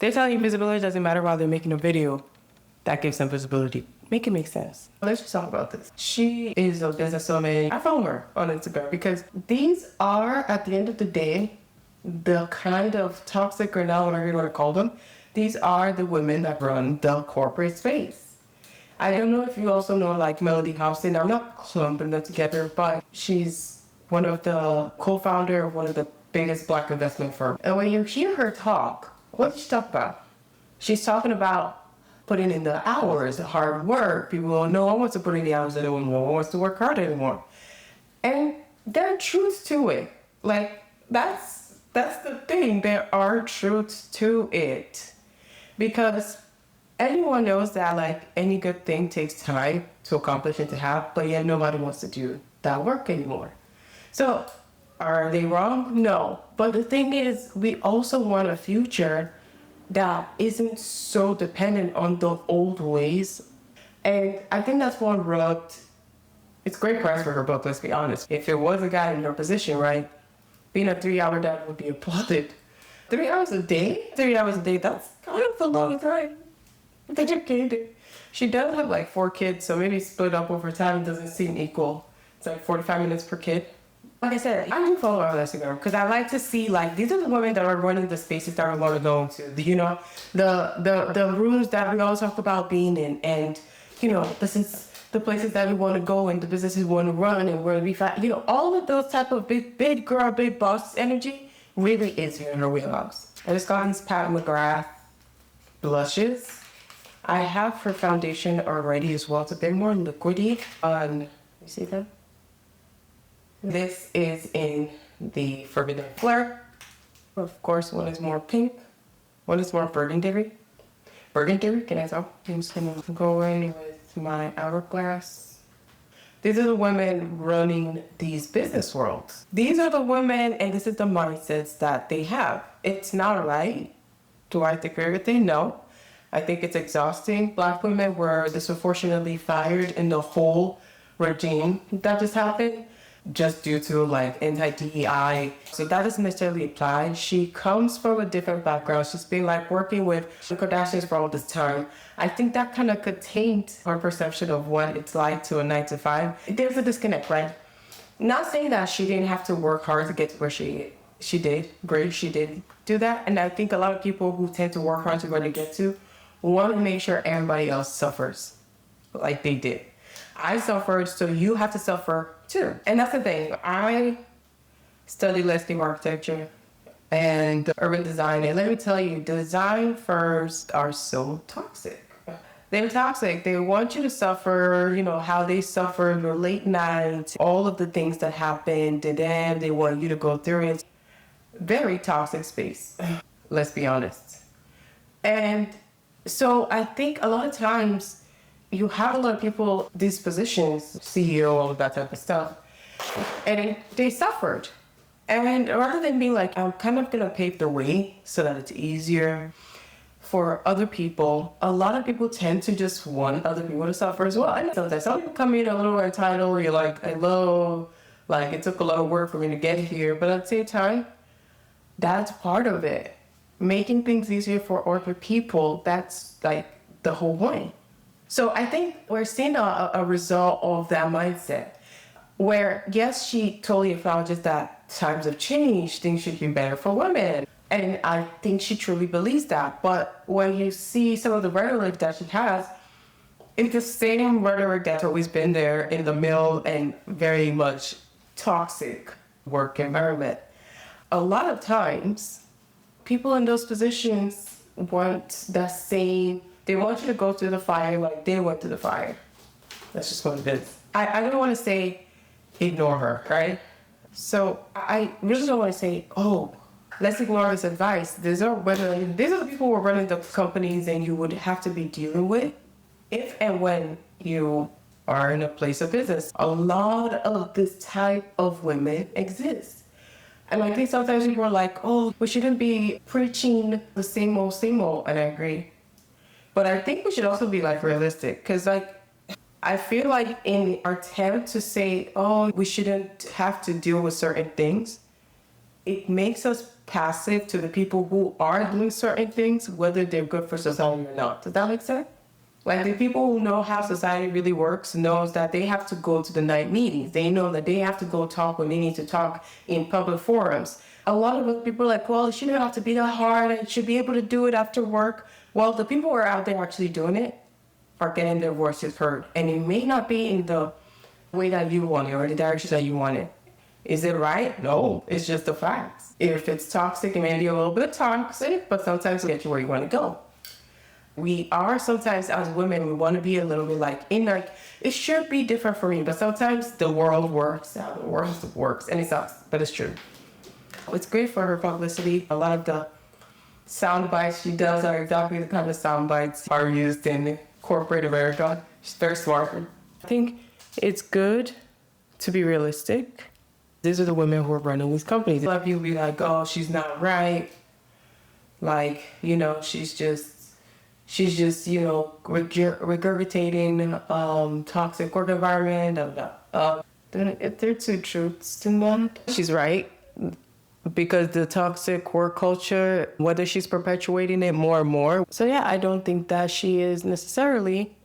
They're telling you visibility doesn't matter while they're making a video that gives them visibility. Make it make sense. Let's just talk about this. She is a businesswoman. I follow her on Instagram because these are, at the end of the day, the kind of toxic or not, whatever you want to call them, these are the women that run the corporate space. I don't know if you also know like Melody Hobson. I'm not clumping them together, but she's one of the co-founder of one of the biggest Black investment firms. And when you hear her talk, what does she talk about? She's talking about putting in the hours, the hard work. People don't know, I want to put in the hours anymore. No one wants to work hard anymore. And there are truths to it. Like, that's the thing. There are truths to it. Because anyone knows that, like, any good thing takes time to accomplish and to have, but yet nobody wants to do that work anymore. So, are they wrong? No. But the thing is, we also want a future that isn't so dependent on the old ways. And I think that's one rubbed. It's great price for her book, let's be honest. If it was a guy in her position, right, being a 3-hour dad would be applauded. 3 hours a day? 3 hours a day, that's kind of a long time. She does have like 4 kids, so maybe split up over time doesn't seem equal. It's like 45 minutes per kid. Like I said, I do follow her on Instagram because I like to see, like, these are the women that are running the spaces that we want to go into. You know, the rooms that we always talk about being in, and, you know, this is the places that we want to go and the businesses we want to run and where we find, you know, all of those type of big girl, big boss energy really is here in her wheelhouse. And it's gotten Pat McGrath blushes. I have her foundation already as well. It's a bit more liquidy. You see that? This is in the Forbidden Flare. Of course, one is more pink. One is more burgundy. Burgundy, can I tell? I'm just gonna go in with my hourglass. These are the women running these business worlds. These are the women, and this is the mindsets that they have. It's not right. Do I think everything? No. I think it's exhausting. Black women were disproportionately fired in the whole regime that just happened, just due to like anti-DEI. So that doesn't necessarily apply. She comes from a different background. She's been like working with the Kardashians for all this time. I think that kind of could taint her perception of what it's like to a 9-to-5. There's a disconnect, right? Not saying that she didn't have to work hard to get to where she did. Great, she did do that. And I think a lot of people who tend to work hard to where they get to want to make sure everybody else suffers like they did. I suffered, so you have to suffer too. And that's the thing. I studied landscape architecture and urban design. And let me tell you, design firms are so toxic. They're toxic. They want you to suffer, you know, how they suffered your late nights, all of the things that happened to them. They want you to go through it. Very toxic space, let's be honest. And so I think a lot of times, you have a lot of people, these positions, CEO, all of that type of stuff, and they suffered. And rather than being like, I'm kind of going to pave the way so that it's easier for other people, a lot of people tend to just want other people to suffer as well. And sometimes some people come in a little entitled, or you're like, hello, like it took a lot of work for me to get here. But at the same time, that's part of it. Making things easier for other people, that's like the whole point. So I think we're seeing a result of that mindset where, yes, she totally acknowledges that times have changed, things should be better for women. And I think she truly believes that. But when you see some of the rhetoric that she has, it's the same rhetoric that's always been there in the middle and very much toxic work environment. A lot of times, people in those positions want the same. They want you to go through the fire like they went through the fire. That's just what it is. I don't want to say ignore her, right? So I really don't want to say, oh, let's ignore this advice. These are the people who are running the companies and you would have to be dealing with if and when you are in a place of business. A lot of this type of women exist. And I think sometimes people are like, oh, we shouldn't be preaching the same old, and I agree. But I think we should also be like realistic, because like I feel like in our attempt to say, oh, we shouldn't have to deal with certain things, it makes us passive to the people who are doing certain things, whether they're good for society or not. Does that make sense? Like the people who know how society really works knows that they have to go to the night meetings. They know that they have to go talk when they need to talk in public forums. A lot of us people are like, well, it shouldn't have to be that hard. I should be able to do it after work. Well, the people who are out there actually doing it are getting their voices heard. And it may not be in the way that you want it or the direction that you want it. Is it right? No, it's just the facts. If it's toxic, it may be a little bit toxic, but sometimes it'll get you where you want to go. We are sometimes as women, we want to be a little bit like, it should be different for me, but sometimes the world works how the world works, and it sucks, but it's true. It's great for her publicity. A lot of the sound bites she does are exactly the kind of sound bites are used in corporate America. She's very smart. I think it's good to be realistic. These are the women who are running these companies. A lot of people be like, oh, she's not right. Like, she's just, regurgitating toxic work environment. If there are two truths to that, she's right. Because the toxic work culture, whether she's perpetuating it more and more. So yeah, I don't think that she is necessarily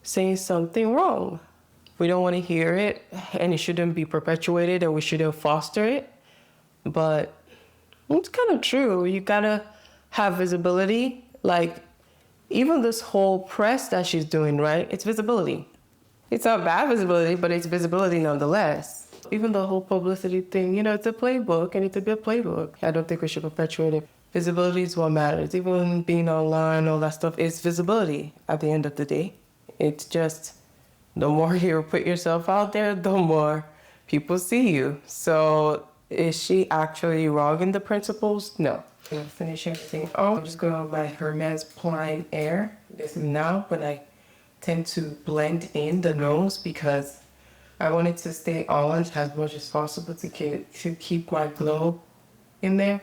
saying something wrong. We don't want to hear it, and it shouldn't be perpetuated, and we shouldn't foster it. But it's kind of true. You gotta have visibility. Like, even this whole press that she's doing, right? It's visibility. It's not bad visibility, but it's visibility nonetheless. Even the whole publicity thing, it's a playbook, and it's a good playbook. I don't think we should perpetuate it. Visibility is what matters. Even being online, all that stuff, it's visibility at the end of the day. It's just, the more you put yourself out there, the more people see you. So is she actually wrong in the principles? No. I'm gonna finish everything. I'm just going by Hermes Plein Air. This is now, but I tend to blend in the nose because I wanted to stay on as much as possible to keep my glow in there.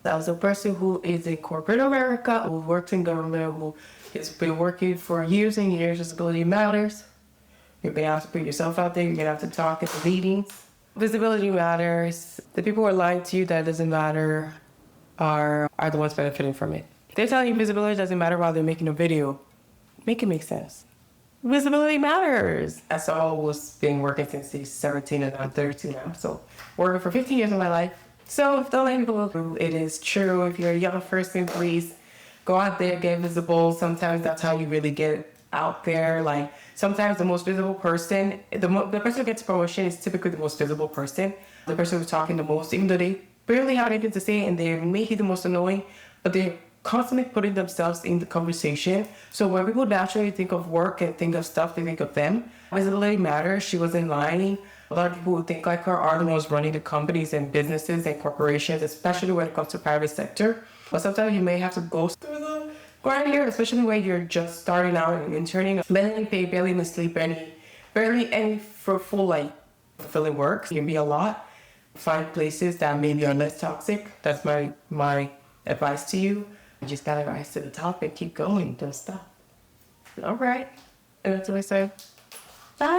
I was a person who is in corporate America, who works in government, who has been working for years and years. Visibility matters. You're gonna have to put yourself out there. You're gonna have to talk at the meetings. Visibility matters. The people who are lying to you that doesn't matter are the ones benefiting from it. They're telling you visibility doesn't matter while they're making a video. Make it make sense. Visibility matters. That's always been working since he's 17 and I'm 32 now. So working for 15 years of my life. So if don't let people, it is true. If you're a young person, please go out there, get visible. Sometimes that's how you really get out there. Like sometimes the most visible person, the person who gets promotion is typically the most visible person. The person who's talking the most, even though they barely have anything to say and they may be the most annoying, but they're constantly putting themselves in the conversation. So when people naturally think of work and think of stuff, they think of them. Visibility matters. She wasn't lying. A lot of people who think like her are the ones running the companies and businesses and corporations, especially when it comes to private sector. But sometimes you may have to go through the grind here, especially when you're just starting out and interning. Barely pay, barely even sleep, barely any for full like fulfilling work. It can be a lot. Find places that maybe are less toxic. That's my advice to you. You just gotta rise to the top and keep going. Don't stop. All right. And that's what I say. Bye.